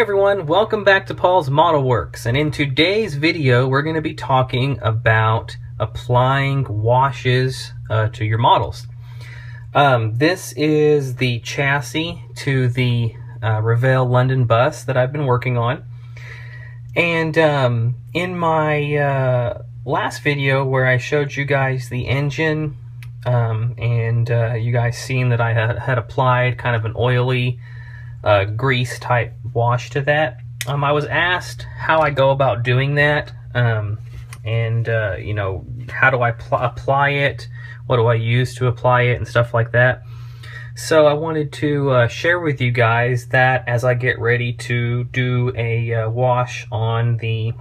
everyone, welcome back to Paul's Model Works, and in today's video we're going to be talking about applying washes to your models. This is the chassis to the Revell London bus that I've been working on, and in my last video where I showed you guys the engine and you guys seen that I had applied kind of an oily grease type wash to that. I was asked how I go about doing that, and you know, how do I apply it, what do I use to apply it, and stuff like that. So I wanted to share with you guys that as I get ready to do a wash on the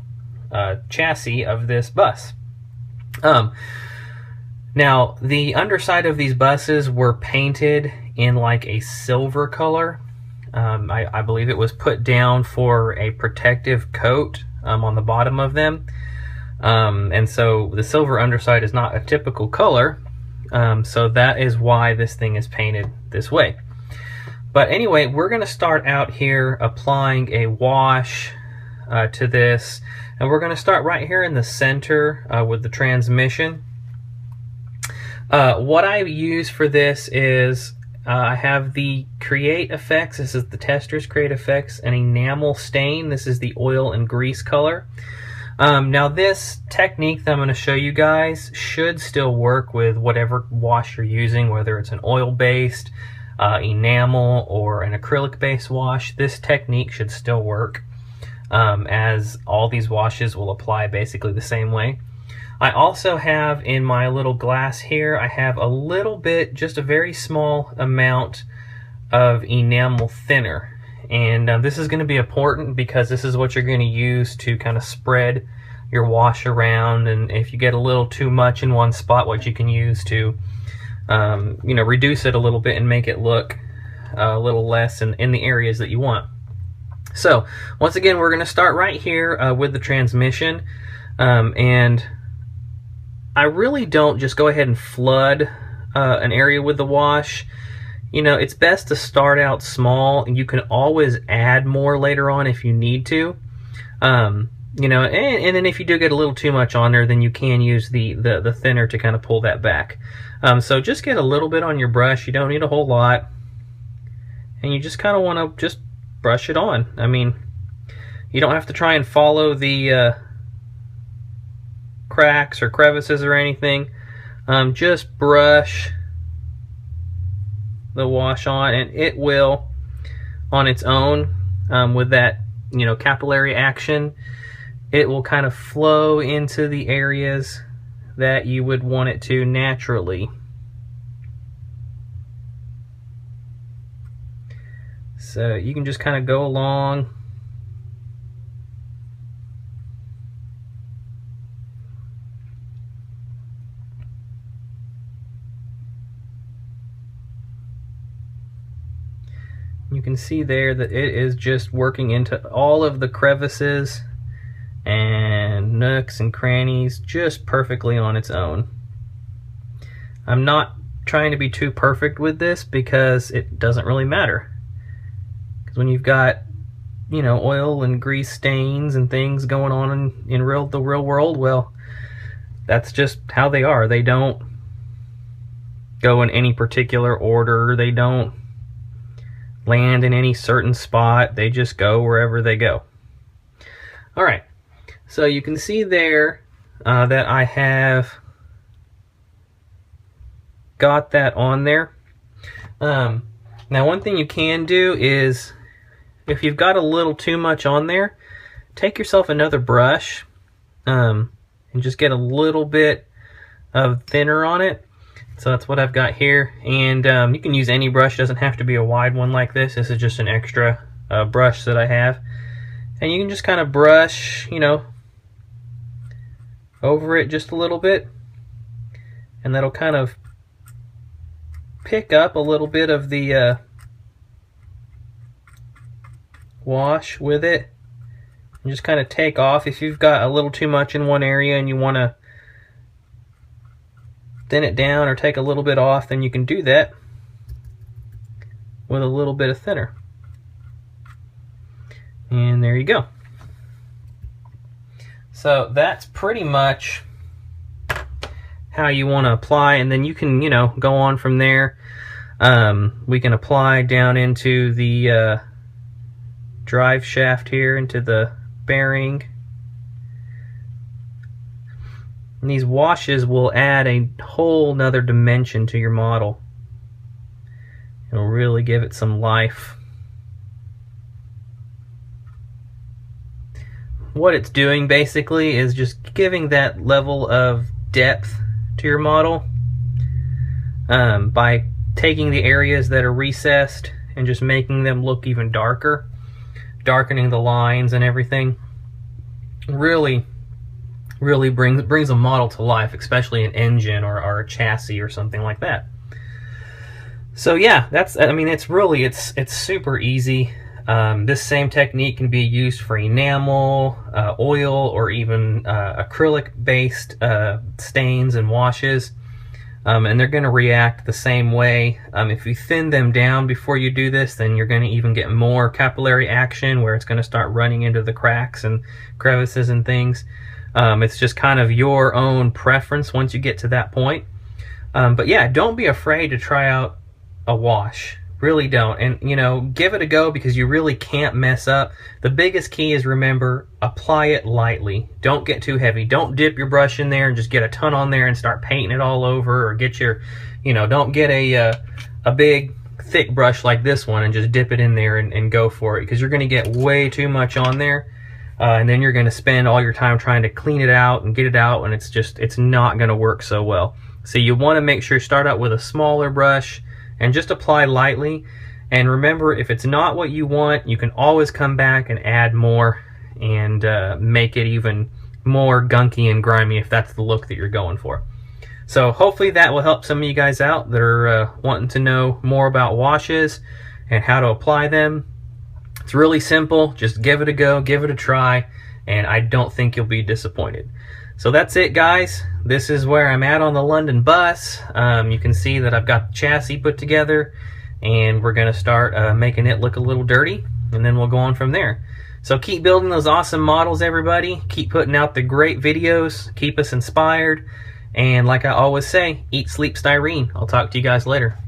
chassis of this bus. Now, the underside of these buses were painted in like a silver color. I believe it was put down for a protective coat on the bottom of them. And so the silver underside is not a typical color. So that is why this thing is painted this way. But anyway, we're going to start out here applying a wash to this. And we're going to start right here in the center with the transmission. What I use for this is I have the Create Effects. This is the Testors Create Effects, an enamel stain. This is the oil and grease color. Now this technique that I'm going to show you guys should still work with whatever wash you're using, whether it's an oil-based, enamel, or an acrylic-based wash. This technique should still work, as all these washes will apply basically the same way. I also have in my little glass here, I have a little bit, just a very small amount of enamel thinner. And this is going to be important because this is what you're going to use to kind of spread your wash around. And if you get a little too much in one spot, what you can use to you know, reduce it a little bit and make it look a little less in the areas that you want. So once again, we're going to start right here with the transmission, and I really don't just go ahead and flood an area with the wash. You know, it's best to start out small, and you can always add more later on if you need to. You know, and then if you do get a little too much on there, then you can use the thinner to kind of pull that back. So just get a little bit on your brush. You don't need a whole lot. And you just kind of want to just brush it on. I mean, you don't have to try and follow the cracks or crevices or anything. Just brush the wash on, and it will on its own, with that, you know, capillary action, it will kind of flow into the areas that you would want it to naturally. So you can just kind of go along. You can see there that it is just working into all of the crevices and nooks and crannies just perfectly on its own. I'm not trying to be too perfect with this because it doesn't really matter. Because when you've got, you know, oil and grease stains and things going on in the real world, well, that's just how they are. They don't go in any particular order. They don't land in any certain spot. They just go wherever they go. Alright, so you can see there that I have got that on there. Now one thing you can do is, if you've got a little too much on there, take yourself another brush and just get a little bit of thinner on it. So that's what I've got here, and you can use any brush. It doesn't have to be a wide one like this. This is just an extra brush that I have, and you can just kind of brush, you know, over it just a little bit, and that'll kind of pick up a little bit of the wash with it, and just kind of take off. If you've got a little too much in one area and you want to thin it down or take a little bit off, then you can do that with a little bit of thinner. And there you go. So that's pretty much how you want to apply, and then you can, you know, go on from there. We can apply down into the drive shaft here, into the bearing. And these washes will add a whole nother dimension to your model. It'll really give it some life. What it's doing basically is just giving that level of depth to your model by taking the areas that are recessed and just making them look even darker, darkening the lines and everything. Really brings a model to life, especially an engine or a chassis or something like that. So yeah, that's, I mean, it's super easy. This same technique can be used for enamel, oil, or even acrylic-based stains and washes, and they're going to react the same way. If you thin them down before you do this, then you're going to even get more capillary action, where it's going to start running into the cracks and crevices and things. It's just kind of your own preference once you get to that point. But yeah, don't be afraid to try out a wash. Really don't. And, you know, give it a go, because you really can't mess up. The biggest key is, remember, apply it lightly. Don't get too heavy. Don't dip your brush in there and just get a ton on there and start painting it all over, or get your, you know, don't get a big thick brush like this one and just dip it in there and go for it, because you're going to get way too much on there. And then you're going to spend all your time trying to clean it out and get it out, and it's not going to work so well. So you want to make sure you start out with a smaller brush and just apply lightly. And remember, if it's not what you want, you can always come back and add more and make it even more gunky and grimy if that's the look that you're going for. So hopefully that will help some of you guys out that are wanting to know more about washes and how to apply them. It's really simple. Just give it a go, give it a try, and I don't think you'll be disappointed. So that's it, guys. This is where I'm at on the London bus. You can see that I've got the chassis put together, and we're going to start making it look a little dirty, and then we'll go on from there. So keep building those awesome models, everybody. Keep putting out the great videos. Keep us inspired. And like I always say, eat, sleep, styrene. I'll talk to you guys later.